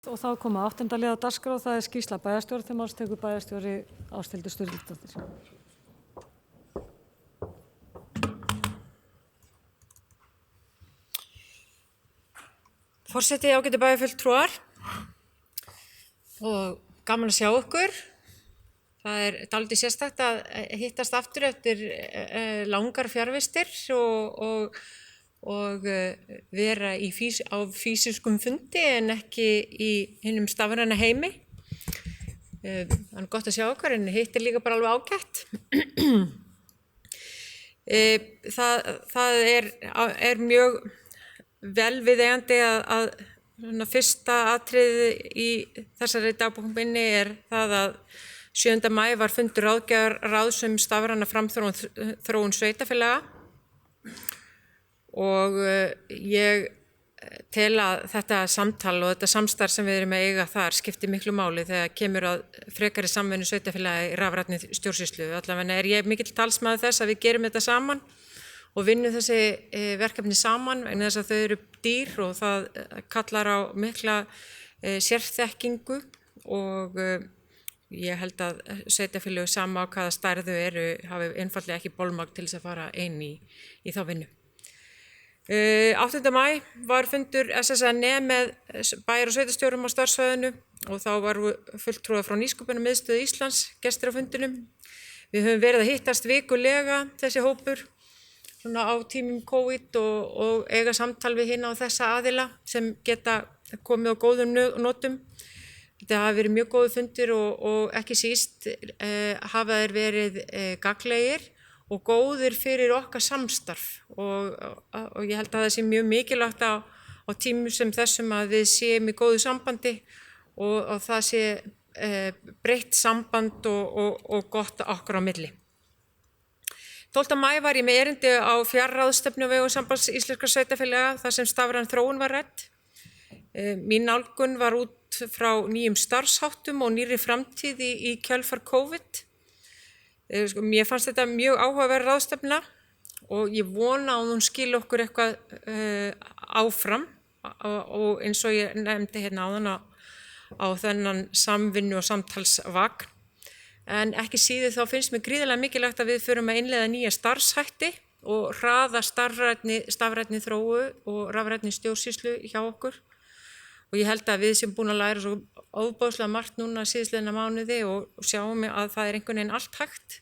Og þá koma 8. liða á dagskrá, það er skýrsla bæjarstjóra, til máls tekur bæjarstjóri Ásthildur Sturludóttir. Forseti, ágætu bæjarfulltrúar og gaman að sjá ykkur. Það er dálítið sérstakt að hittast aftur eftir langar fjarvistir og vera á fýsiskum fundi en ekki í hinum stafræna heimi. Það er gott að sjá okkur en hitt er líka bara alveg ágætt. Það er mjög velviðeigandi að fyrsta atriði í þessari dagbókminni er það að 7. maí var fundur ráðgjafarráðs stafræna framþróun sveitarfélaga og ég tel að þetta samtal og þetta samstarf sem við erum að eiga þar skiptir miklu máli þegar kemur að frekari samvinnu sveitarfélaga í rafrænni stjórnsýslu. Allavega er ég mikill talsmaður þess að við gerum þetta saman og vinnum þessi verkefni saman vegna þess að þau eru dýr og það kallar á mikla sérþekkingu og ég held að sveitarfélög sama á hvaða stærð þau eru hafi einfaldlega ekki bolmagn til þess að fara ein í þá vinnu. 8. maí var fundur SSNE með bæjar- og sveitarstjórum á starfssvæðinu og þá var fulltrúar frá Nýsköpunarmiðstöð Íslands gestir á fundinum. Við höfum verið að hittast vikulega þessi hópur svona á tímum COVID og eiga samtal við hina á þessa aðila sem geta komið á góðum notum. Þetta hafa verið mjög góðu fundir og ekki síst hafa þeir verið gagnlegir og góðir fyrir okkar samstarf og ég held að það sé mjög mikilvægt á tímum sem þessum að við séum í góðu sambandi og það sé breytt samband og gott okkur á milli. 12. maí var ég með erindi á fjarráðstefnu á vegum Sambands íslenskra sveitarfélaga þar sem stafræn þróun var rædd. Mín nálgun var út frá nýjum starfsháttum og nýrri framtíð í kjölfar COVID. Mér fannst þetta mjög áhugaverð ráðstefna og ég vona að hún skili okkur eitthvað áfram og eins og ég nefndi hérna áðan á þennan samvinnu og samtalsvagn. En ekki síður þá finnst mér gríðarlega mikilvægt að við förum að innleiða nýja starfshætti og hraða stafrænni þróu og rafrænni stjórnsýslu hjá okkur. Og ég held að við sem búin að læra svo ofboðslega margt núna síðastliðna mánuði og sjáum að það er einhvern veginn allt hægt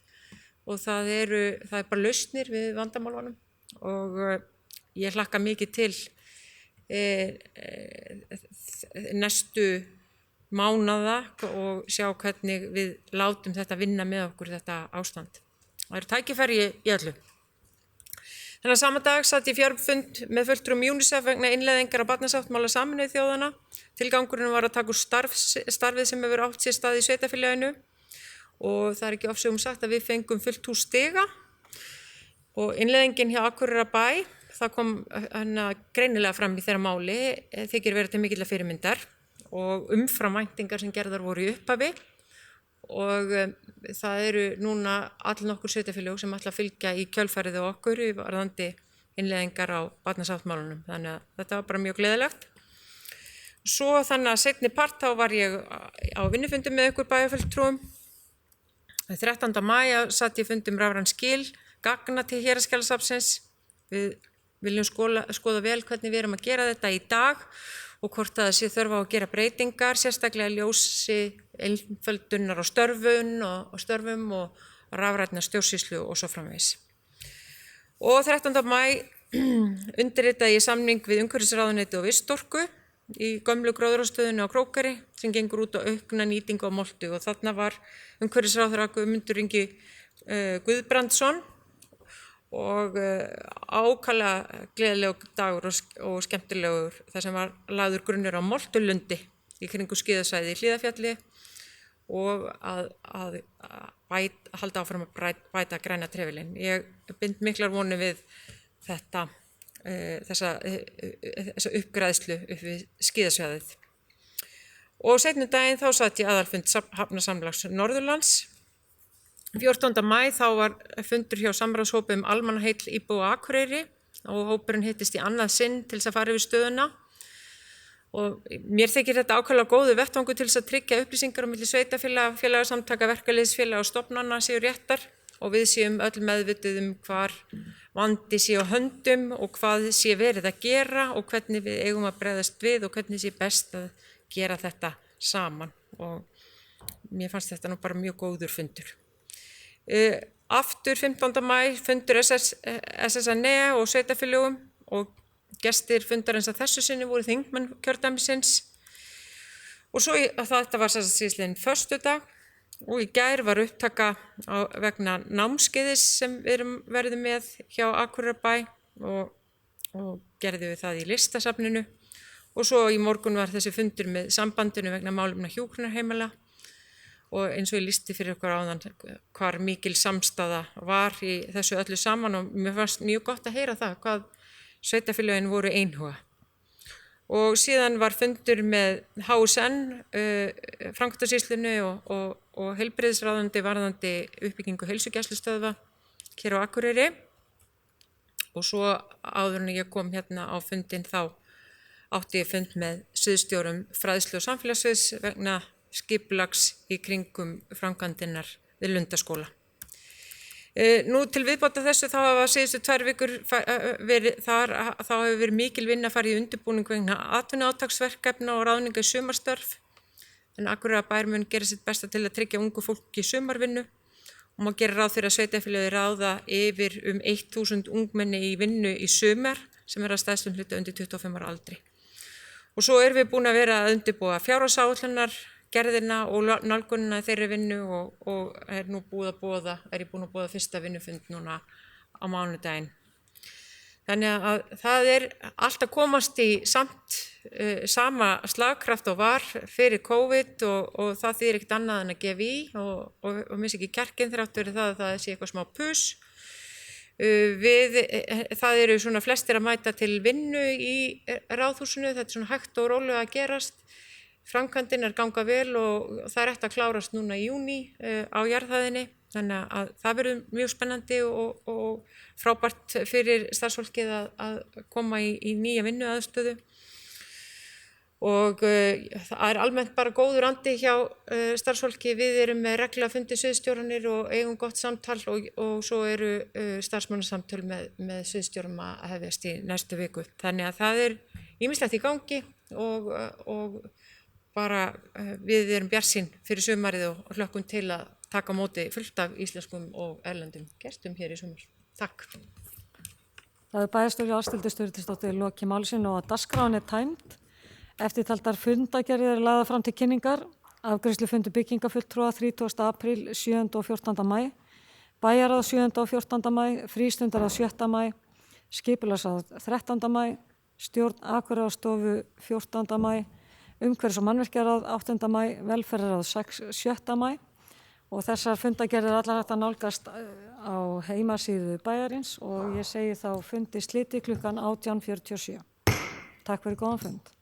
og það er bara lausnir við vandamálunum og ég hlakka mikið til næstu mánaða og sjá hvernig við látum þetta vinna með okkur þetta ástand. Það eru tækifæri í öllu. Þennan sama dag satt ég fjarfund með fulltrúum UNICEF vegna innleiðingar á barnasáttmála Sameinuðu þjóðanna. Tilgangurinn var að taka úr starfið sem hefur átt sér stað í sveitarfélaginu og það er ekki ofsögum sagt að við fengum fullt hús stiga og innleiðingin hjá Akureyrarbæ, það kom greinilega fram í þeirra máli, þykir verið til mikilla fyrirmyndar og umfram væntingar sem gerðar voru í upphafi og það eru núna allnokkur sveitarfélög sem ætla að fylgja í kjölfarið á okkur í varðandi innleiðingar á barnasáttmálunum. Þannig að þetta var bara mjög gleðilegt. Svo þannig að seinni part þá var ég á vinnufundum með ykkur bæjarfulltrúum. 13. maí satt ég fundum rafræn skil, gagna til héraðsskjalasafnsins. Við viljum skoða vel hvernig við erum að gera þetta í dag og hvort það sé þörf á að gera breytingar, sérstaklega ljósi einföldunar á störfum og rafrænnar stjórnsýslu og svo framvegis. Og 13. maí undirritaði ég samning við umhverfisráðuneyti og Vistorku í gömlu gróðrarstöðinni á Krókari sem gengur út á aukna nýtingu á moltu og þarna var umhverfisráðherra Guðmundur Ingi Guðbrandsson og ákaflega gleðilegur dagur og skemmtilegur þar sem var lagður grunnur á moltulundi í kringu skíðasvæði í Hlíðarfjalli og að halda áfram að bæta græna trefilinn. Ég bind miklar vonir við þessa uppgræðslu upp við skíðasvæðið. Og seinni daginn þá satt ég aðalfund Hafnasamlags Norðurlands. 14. maí þá var fundur hjá samráðshópi almannaheill íbúa á Akureyri og hópurinn hittist í annað sinn til þess að fara yfir stöðuna Og mér þykir þetta ákveðlega góðu vettvangur til þess að tryggja upplýsingar á milli sveitarfélaga, félagasamtaka, verkalýðsfélaga og stofnana séu réttar og við séum öll meðvituð hvar vandi sé á höndum og hvað sé verið að gera og hvernig við eigum að bregðast við og hvernig sé best að gera þetta saman. Og mér fannst þetta nú bara mjög góður fundur. Aftur 15. maí fundur SSNE og sveitarfélögum og gestir fundarins að þessu sinni voru þingmenn kjördæmisins og svo þetta var síðastliðinn föstudag og í gær var upptaka vegna námskeiðis sem við verðum með hjá Akureyrarbæ og gerðum við það í listasafninu og svo í morgun var þessi fundur með sambandinu vegna málefna hjúkrunarheimila og eins og ég lýsti fyrir okkur áðan hvar mikil samstaða var í þessu öllu saman og mér fannst mjög gott að heyra það hvað sveitarfélögin voru einhuga. Og síðan var fundur með HSN, Framkvæmdasýslunni og heilbrigðisráðuneyti varðandi uppbyggingu heilsugæslustöðva hér á Akureyri. Og svo áður en ég kom hérna á fundinn þá átti ég fund með sviðsstjórum fræðslu og samfélagssviðs vegna skipulags í kringum framkvæmdirnar við Lundarskóla. Nú til viðbótar þessu þá hafa síðustu 2 vikur verið þar, þá hefur verið mikil vinna að fara í undirbúning vegna atvinnuátaksverkefna og ráðninga í sumarstörf. En Akureyrarbær mun gera sitt besta til að tryggja ungu fólki sumarvinnu og má gera ráð fyrir að sveitarfélögin ráða yfir 1000 ungmenni í vinnu í sumar sem að stærstum hluta undir 25 ára aldri. Og svo erum við búin að vera að undirbúa fjárhagsáætlanir gerðina og nálgunina þeirri vinnu og er ég búin að boða fyrsta vinnufund núna á mánudaginn. Þannig að það er allt að komast í sama slagkraft og var fyrir COVID og það þýðir ekkert annað en að gefa í og missi ekki kjarkinn þrátt fyrir það að það sé eitthvað smá puss. Það eru svona flestir að mæta til vinnu í Ráðhúsinu, þetta er svona hægt og rólega að gerast. Framkvæmdin ganga vel og það er eftir að klárast núna í júní á jarðhæðinni, þannig að það verður mjög spennandi og frábært fyrir starfsfólkið að koma í nýja vinnuaðstöðu. Og það er almennt bara góður andi hjá starfsfólki, við erum með reglulega fundi sviðsstjóranir og eigum gott samtal og svo eru starfsmannasamtöl með sviðsstjórum að hefjast í næstu viku. Þannig að það er ýmislegt í gangi og bara við erum bjartsýn fyrir sumarið og hlökkum til að taka á móti fullt af íslenskum og erlendum gestum hér í sumar. Takk. Það er bæjarstjóri Ásthildur Sturlusonar lokið máli sínu og dagskráin tæmd. Eftirtaldar fundagerðir eru lagðar fram til kynningar. Afgreiðslufundur byggingafulltrúa 30. apríl, 7. og 14. maí, bæjarráð 7. og 14. maí, frístundaráð 7. maí, skipulagsráð 13. maí, stjórn Akureyrarstofu 14. maí, umhverfis- og mannvirkjaráð 8. maí, velferðarráð 7. maí og þessar fundagerðir allar hægt að nálgast á heimasíðu bæjarins og ég segi þá fundi slitið klukkan 18:47. Takk fyrir góðan fund.